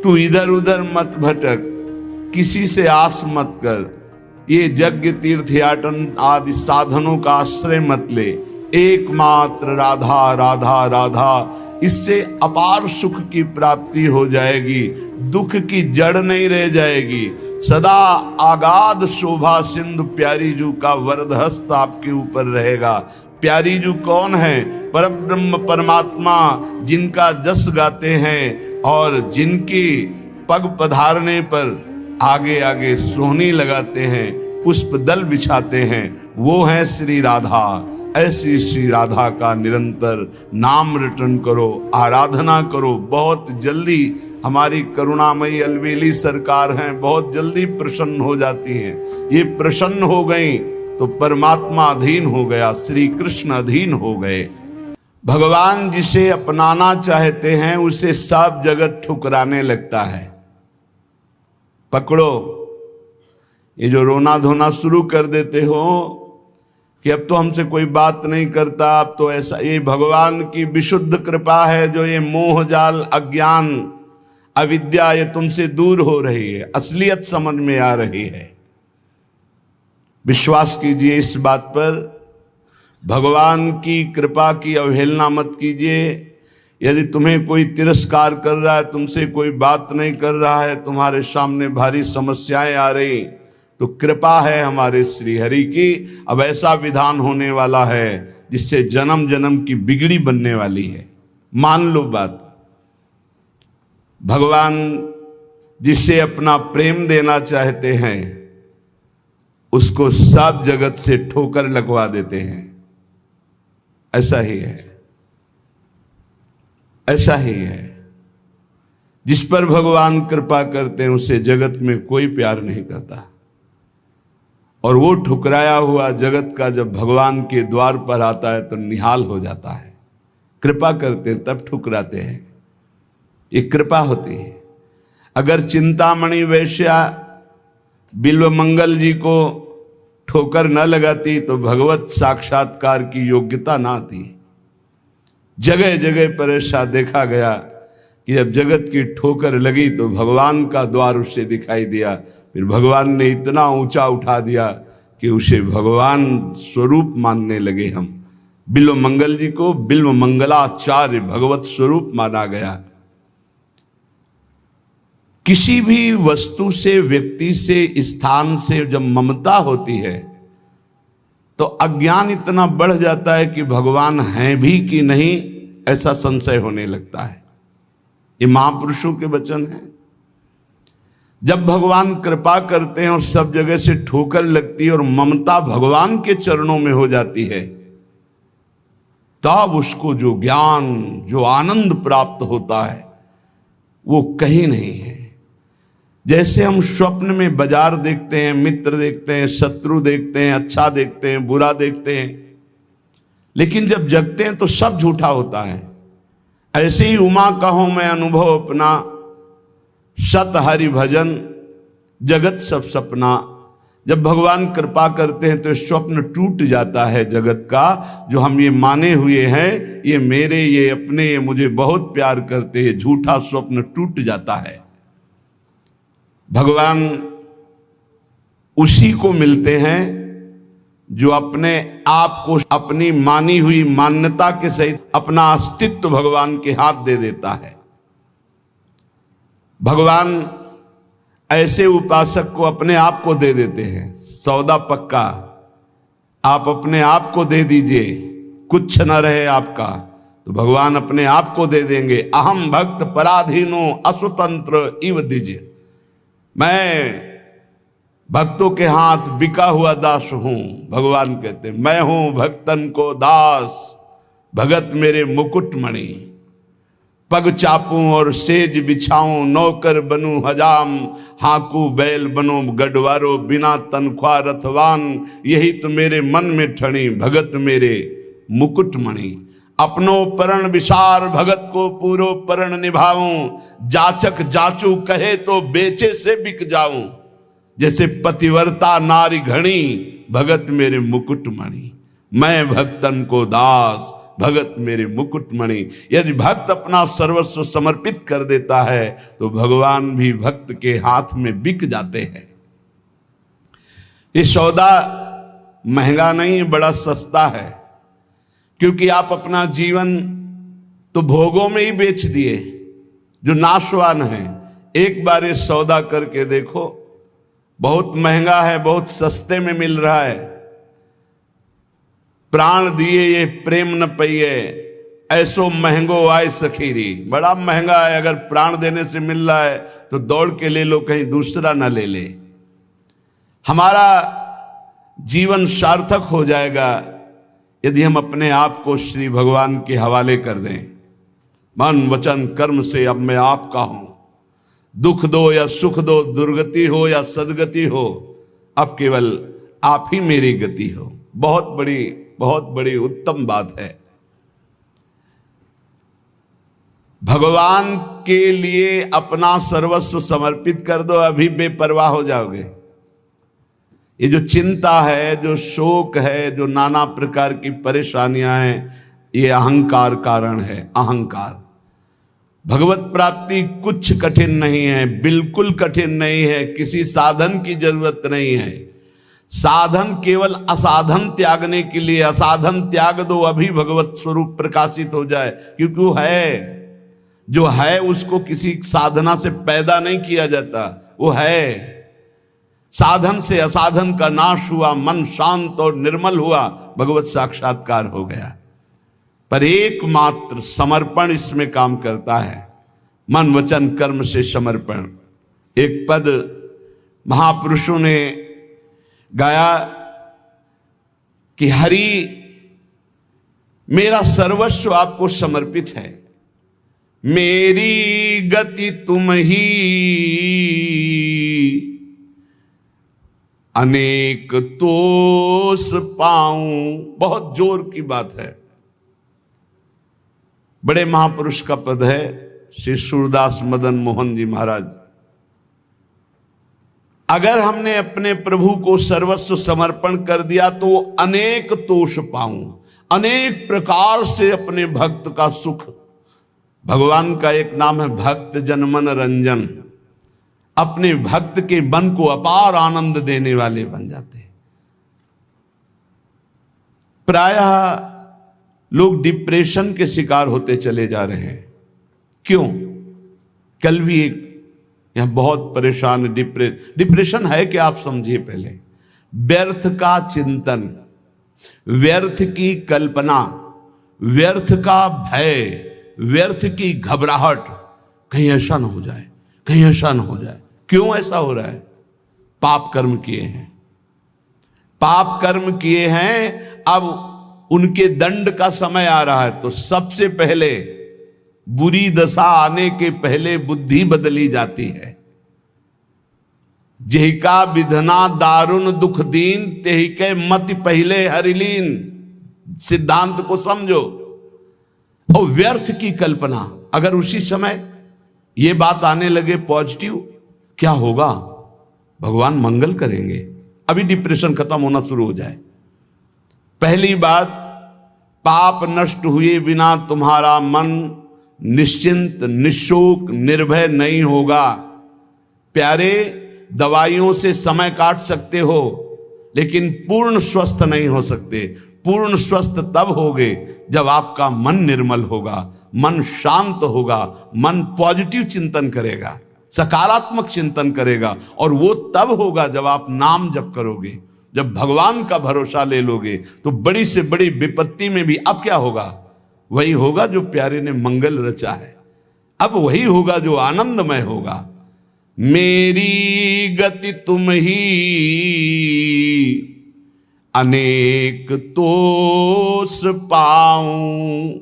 तू इधर उधर मत भटक, किसी से आस मत कर, ये यज्ञ तीर्थयाटन आदि साधनों का आश्रय मत ले, एकमात्र राधा राधा राधा, इससे अपार सुख की प्राप्ति हो जाएगी, दुख की जड़ नहीं रह जाएगी। सदा आगाध शोभा सिंधु प्यारी जू का वरदहस्त आपके ऊपर रहेगा। प्यारी जू कौन है? परब्रह्म परमात्मा, जिनका जस गाते हैं और जिनकी पग पधारने पर आगे आगे सोहनी लगाते हैं, पुष्प दल बिछाते हैं, वो है श्री राधा। ऐसी श्री राधा का निरंतर नाम रटन करो, आराधना करो। बहुत जल्दी हमारी करुणामयी अलवेली सरकार हैं, बहुत जल्दी प्रसन्न हो जाती हैं। ये प्रसन्न हो गई तो परमात्मा अधीन हो गया, श्री कृष्ण अधीन हो गए। भगवान जिसे अपनाना चाहते हैं उसे सब जगत ठुकराने लगता है। पकड़ो, ये जो रोना धोना शुरू कर देते हो कि अब तो हमसे कोई बात नहीं करता, अब तो ऐसा, ये भगवान की विशुद्ध कृपा है जो ये मोह जाल अज्ञान अविद्या ये तुमसे दूर हो रही है, असलियत समझ में आ रही है। विश्वास कीजिए इस बात पर, भगवान की कृपा की अवहेलना मत कीजिए। यदि तुम्हें कोई तिरस्कार कर रहा है, तुमसे कोई बात नहीं कर रहा है, तुम्हारे सामने भारी समस्याएं आ रही, तो कृपा है हमारे श्री हरि की। अब ऐसा विधान होने वाला है जिससे जन्म जन्म की बिगड़ी बनने वाली है। मान लो बात। भगवान जिसे अपना प्रेम देना चाहते हैं उसको सब जगत से ठोकर लगवा देते हैं। ऐसा ही है, ऐसा ही है। जिस पर भगवान कृपा करते हैं उसे जगत में कोई प्यार नहीं करता, और वो ठुकराया हुआ जगत का जब भगवान के द्वार पर आता है तो निहाल हो जाता है। कृपा करते हैं तब ठुकराते हैं, ये कृपा होती है। अगर चिंतामणि वैश्या बिल्वमंगल जी को ठोकर न लगाती तो भगवत साक्षात्कार की योग्यता ना थी। जगह जगह पर ऐसा देखा गया कि जब जगत की ठोकर लगी तो भगवान का द्वार उसे दिखाई दिया। फिर भगवान ने इतना ऊंचा उठा दिया कि उसे भगवान स्वरूप मानने लगे हम। बिल्वमंगल जी को बिल्वमंगलाचार्य भगवत स्वरूप माना गया। किसी भी वस्तु से, व्यक्ति से, स्थान से जब ममता होती है तो अज्ञान इतना बढ़ जाता है कि भगवान हैं भी कि नहीं ऐसा संशय होने लगता है। ये महापुरुषों के वचन हैं। जब भगवान कृपा करते हैं और सब जगह से ठोकर लगती है और ममता भगवान के चरणों में हो जाती है, तब उसको जो ज्ञान, जो आनंद प्राप्त होता है वो कहीं नहीं है। जैसे हम स्वप्न में बाजार देखते हैं, मित्र देखते हैं, शत्रु देखते हैं, अच्छा देखते हैं, बुरा देखते हैं, लेकिन जब जगते हैं तो सब झूठा होता है। ऐसे ही उमा कहो मैं अनुभव अपना, सत हरि भजन जगत सब सपना। जब भगवान कृपा करते हैं तो स्वप्न टूट जाता है जगत का, जो हम ये माने हुए हैं ये मेरे, ये अपने, ये मुझे बहुत प्यार करते हैं, झूठा स्वप्न टूट जाता है। भगवान उसी को मिलते हैं जो अपने आप को अपनी मानी हुई मान्यता के सहित अपना अस्तित्व भगवान के हाथ दे देता है। भगवान ऐसे उपासक को अपने आप को दे देते हैं। सौदा पक्का, आप अपने आप को दे दीजिए, कुछ न रहे आपका, तो भगवान अपने आप को दे देंगे। अहम भक्त पराधीनो असुतंत्र इव दीजिए, मैं भक्तों के हाथ बिका हुआ दास हूं। भगवान कहते मैं हूं भक्तन को दास, भगत मेरे मुकुटमणि। पग चापूं और सेज बिछाऊं, नौकर बनूं हजाम, हाकू बैल बनो गढ़वारो, बिना तनख्वाह रथवान। यही तो मेरे मन में ठणी, भगत मेरे मुकुटमणि। अपनो परण विसार, भगत को पूरो परण निभाऊं। जाचक जाचू कहे तो बेचे से बिक जाऊं। जैसे पतिव्रता नारी घणी, भगत मेरे मुकुटमणि। मैं भक्तन को दास, भगत मेरे मुकुटमणि। यदि भक्त अपना सर्वस्व समर्पित कर देता है तो भगवान भी भक्त के हाथ में बिक जाते हैं। ये सौदा महंगा नहीं, बड़ा सस्ता है, क्योंकि आप अपना जीवन तो भोगों में ही बेच दिए जो नाशवान है। एक बार ये सौदा करके देखो, बहुत महंगा है, बहुत सस्ते में मिल रहा है। प्राण दिए ये प्रेम न पइए, ऐसो महंगो आए सखीरी। बड़ा महंगा है, अगर प्राण देने से मिल रहा है तो दौड़ के ले लो, कहीं दूसरा ना ले ले। हमारा जीवन सार्थक हो जाएगा यदि हम अपने आप को श्री भगवान के हवाले कर दें। मन वचन कर्म से अब मैं आपका हूं, दुख दो या सुख दो, दुर्गति हो या सदगति हो, अब केवल आप ही मेरी गति हो। बहुत बड़ी उत्तम बात है। भगवान के लिए अपना सर्वस्व समर्पित कर दो, अभी बेपरवाह हो जाओगे। ये जो चिंता है, जो शोक है, जो नाना प्रकार की परेशानियां हैं, ये अहंकार कारण है। अहंकार। भगवत प्राप्ति कुछ कठिन नहीं है, बिल्कुल कठिन नहीं है, किसी साधन की जरूरत नहीं है। साधन केवल असाधन त्यागने के लिए। असाधन त्याग दो, अभी भगवत स्वरूप प्रकाशित हो जाए, क्योंकि वो है, जो है उसको किसी साधना से पैदा नहीं किया जाता, वो है। साधन से असाधन का नाश हुआ, मन शांत और निर्मल हुआ, भगवत साक्षात्कार हो गया। पर एकमात्र समर्पण इसमें काम करता है। मन वचन कर्म से समर्पण। एक पद महापुरुषों ने गाया कि हरि मेरा सर्वस्व आपको समर्पित है, मेरी गति तुम ही, अनेक तोष पाऊं। बहुत जोर की बात है। बड़े महापुरुष का पद है, श्री सूरदास मदन मोहन जी महाराज। अगर हमने अपने प्रभु को सर्वस्व समर्पण कर दिया तो अनेक तोष पाऊं, अनेक प्रकार से अपने भक्त का सुख। भगवान का एक नाम है भक्त जनमन रंजन। अपने भक्त के मन को अपार आनंद देने वाले बन जाते हैं। प्रायः लोग डिप्रेशन के शिकार होते चले जा रहे हैं। क्यों? कल भी एक यहां बहुत परेशान। डिप्रेशन है कि आप समझिए पहले। व्यर्थ का चिंतन, व्यर्थ की कल्पना, व्यर्थ का भय, व्यर्थ की घबराहट, कहीं ऐसा ना हो जाए, कहीं ऐसा ना हो जाए। क्यों ऐसा हो रहा है? पाप कर्म किए हैं, पाप कर्म किए हैं। अब उनके दंड का समय आ रहा है, तो सबसे पहले बुरी दशा आने के पहले बुद्धि बदली जाती है। जेहिका विधना दारुण दुख दीन, तेहि के मति पहले हरिलीन। सिद्धांत को समझो। और व्यर्थ की कल्पना, अगर उसी समय ये बात आने लगे पॉजिटिव, क्या होगा? भगवान मंगल करेंगे। अभी डिप्रेशन खत्म होना शुरू हो जाए। पहली बात, पाप नष्ट हुए बिना तुम्हारा मन निश्चिंत, निशोक, निर्भय नहीं होगा। प्यारे, दवाइयों से समय काट सकते हो, लेकिन पूर्ण स्वस्थ नहीं हो सकते। पूर्ण स्वस्थ तब होगे जब आपका मन निर्मल होगा, मन शांत होगा, मन पॉजिटिव चिंतन करेगा, सकारात्मक चिंतन करेगा। और वो तब होगा जब आप नाम जप करोगे, जब भगवान का भरोसा ले लोगे। तो बड़ी से बड़ी विपत्ति में भी अब क्या होगा? वही होगा जो प्यारे ने मंगल रचा है। अब वही होगा जो आनंदमय होगा। मेरी गति तुम ही, अनेक तोष पाऊं।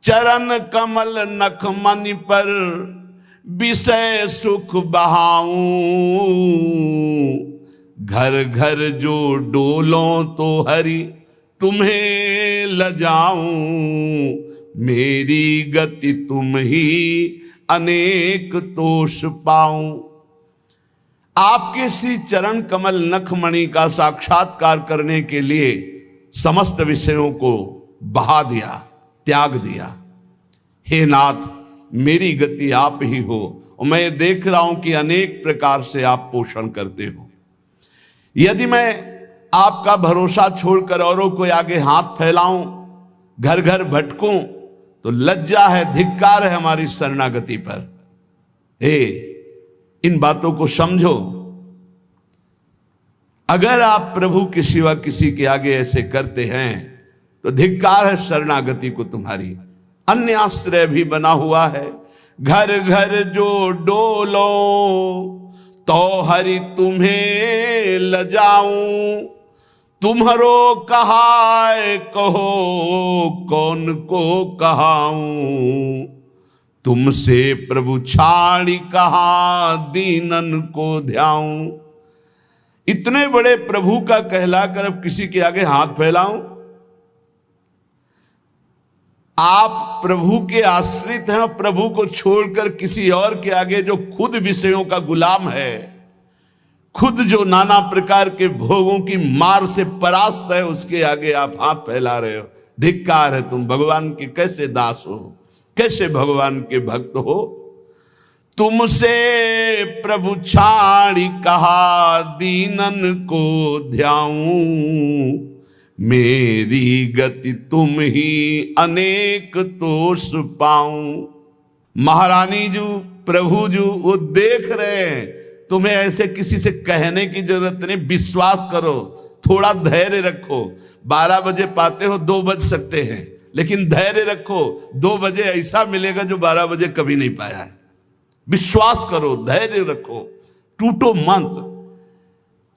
चरण कमल नख मनि पर, विषय सुख बहाऊं। घर घर जो डोलों तो हरि तुम्हें लजाऊं। मेरी गति तुम ही, अनेक तोष पाऊं। आपके श्री चरण कमल नखमणि का साक्षात्कार करने के लिए समस्त विषयों को बहा दिया, त्याग दिया। हे नाथ, मेरी गति आप ही हो, और मैं ये देख रहा हूं कि अनेक प्रकार से आप पोषण करते हो। यदि मैं आपका भरोसा छोड़कर औरों को आगे हाथ फैलाऊं, घर घर भटकूं, तो लज्जा है, धिक्कार है हमारी शरणागति पर। हे, इन बातों को समझो। अगर आप प्रभु के सिवा किसी के आगे ऐसे करते हैं तो धिक्कार है शरणागति को तुम्हारी। अन्य आश्रय भी बना हुआ है। घर घर जो डोलो तो हरि तुम्हें लजाऊं, तुम्हारो कहाय कहो कौन को कहाऊं, तुमसे प्रभु छाड़ी कहा दीनन को ध्याऊं। इतने बड़े प्रभु का कहलाकर अब किसी के आगे हाथ फैलाऊं? आप प्रभु के आश्रित हैं, और प्रभु को छोड़कर किसी और के आगे, जो खुद विषयों का गुलाम है, खुद जो नाना प्रकार के भोगों की मार से परास्त है, उसके आगे आप हाथ फैला रहे हो। धिक्कार है, तुम भगवान के कैसे दास हो, कैसे भगवान के भक्त हो। तुमसे प्रभु छाड़ी कहा दीनन को ध्याऊं, मेरी गति तुम ही अनेक तोष पाऊं। महारानी जी, प्रभु जी वो देख रहे हैं, तुम्हें ऐसे किसी से कहने की जरूरत नहीं। विश्वास करो, थोड़ा धैर्य रखो। 12 बजे पाते हो, 2 बज सकते हैं, लेकिन धैर्य रखो। 2 बजे ऐसा मिलेगा जो 12 बजे कभी नहीं पाया है। विश्वास करो, धैर्य रखो, टूटो मत।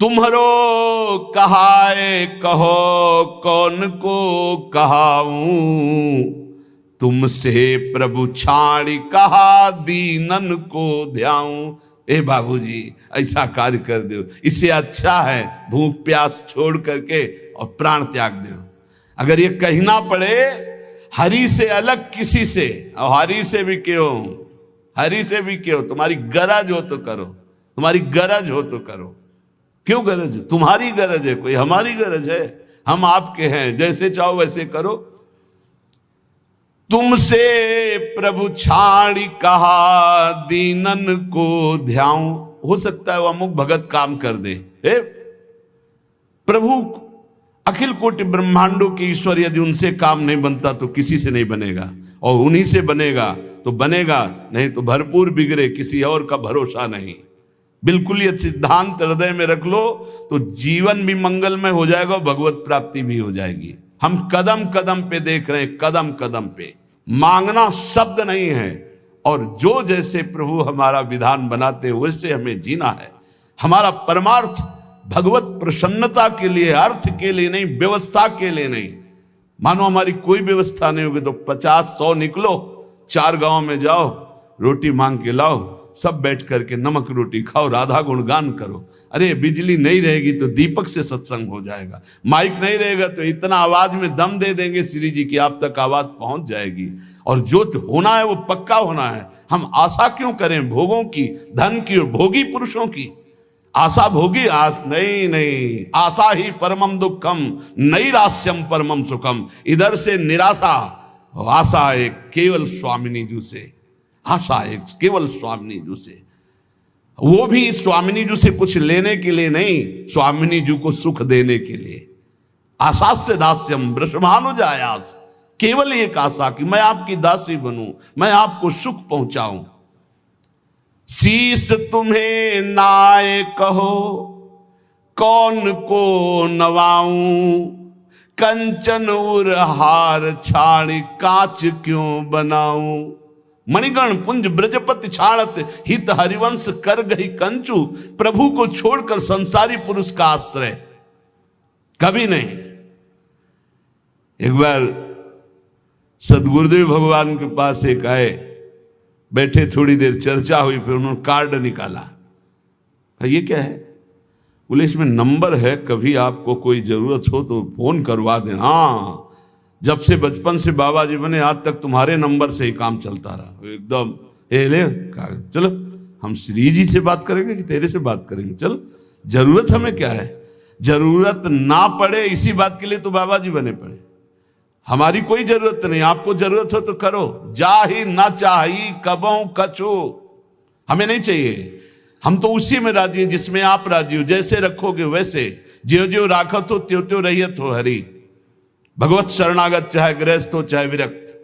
तुम्हारो कहाए कहो कौन को कहाऊं, तुमसे प्रभु छाड़ी कहा दीनन को ध्याऊं। ए बाबूजी, ऐसा कार्य कर दो, इससे अच्छा है भूख प्यास छोड़ करके और प्राण त्याग दो। अगर ये कहना पड़े हरि से अलग किसी से, और हरि से भी क्यों, हरि से भी क्यों, तुम्हारी गरज हो तो करो, तुम्हारी गरज हो तो करो। क्यों गरज? तुम्हारी गरज है, कोई हमारी गरज है? हम आपके हैं, जैसे चाहो वैसे करो। तुमसे प्रभु छाड़ी कहा दीनन को ध्याऊं। हो सकता है वो अमुक भगत काम कर दे। हे प्रभु, अखिल कोटि ब्रह्मांडों के ईश्वर, यदि उनसे काम नहीं बनता तो किसी से नहीं बनेगा, और उन्हीं से बनेगा तो बनेगा, नहीं तो भरपूर बिगड़े, किसी और का भरोसा नहीं। बिल्कुल ये सिद्धांत हृदय में रख लो तो जीवन भी मंगलमय हो जाएगा और भगवत प्राप्ति भी हो जाएगी। हम कदम कदम पे देख रहे हैं, कदम कदम पे। मांगना शब्द नहीं है, और जो जैसे प्रभु हमारा विधान बनाते हैं वैसे हमें जीना है। हमारा परमार्थ भगवत प्रसन्नता के लिए, अर्थ के लिए नहीं, व्यवस्था के लिए नहीं। मानो हमारी कोई व्यवस्था नहीं होगी तो 50-100 निकलो, 4 गांव में जाओ, रोटी मांग के लाओ, सब बैठ करके नमक रोटी खाओ, राधा गुणगान करो। अरे बिजली नहीं रहेगी तो दीपक से सत्संग हो जाएगा, माइक नहीं रहेगा तो इतना आवाज में दम दे देंगे श्री जी की आप तक आवाज पहुंच जाएगी। और जो होना है वो पक्का होना है। हम आशा क्यों करें भोगों की, धन की और भोगी पुरुषों की? आशा भोगी आस नहीं, आशा ही परमम दुखम, नैराश्यम परमम सुखम। इधर से निराशा, आशा एक केवल स्वामिनी जी से, आशा एक केवल स्वामिनी जी से। वो भी स्वामिनी जी से कुछ लेने के लिए नहीं, स्वामिनी जी को सुख देने के लिए। आशा से दास्यम वृषभानुजायास, केवल एक आशा कि मैं आपकी दासी बनूं, मैं आपको सुख पहुंचाऊं। शीस तुम्हें नाय कहो कौन को नवाऊं, कंचन उर हार छाड़ कांच क्यों बनाऊं। मणिगण पुंज ब्रजपति छाड़त, हित हरिवंश कर गई कंचू। प्रभु को छोड़कर संसारी पुरुष का आश्रय कभी नहीं। एक बार सदगुरुदेव भगवान के पास एक आए, बैठे, थोड़ी देर चर्चा हुई, फिर उन्होंने कार्ड निकाला। ये क्या है? बोले इसमें नंबर है, कभी आपको कोई जरूरत हो तो फोन करवा दें। हाँ, जब से बचपन से बाबा जी बने आज तक तुम्हारे नंबर से ही काम चलता रहा। एकदम ले चलो, हम श्री जी से बात करेंगे कि तेरे से बात करेंगे? चल, जरूरत हमें क्या है? जरूरत ना पड़े इसी बात के लिए तो बाबा जी बने पड़े। हमारी कोई जरूरत नहीं, आपको जरूरत हो तो करो। जाहि ना चाही कबों कछु, हमें नहीं चाहिए। हम तो उसी में राजी हैं जिसमें आप राजी हो। जैसे रखोगे वैसे, ज्यो ज्यो राखत हो त्यों त्यों रहियत हो हरि। भगवत शरणागत चाहे गृहस्थ हो चाहे विरक्त,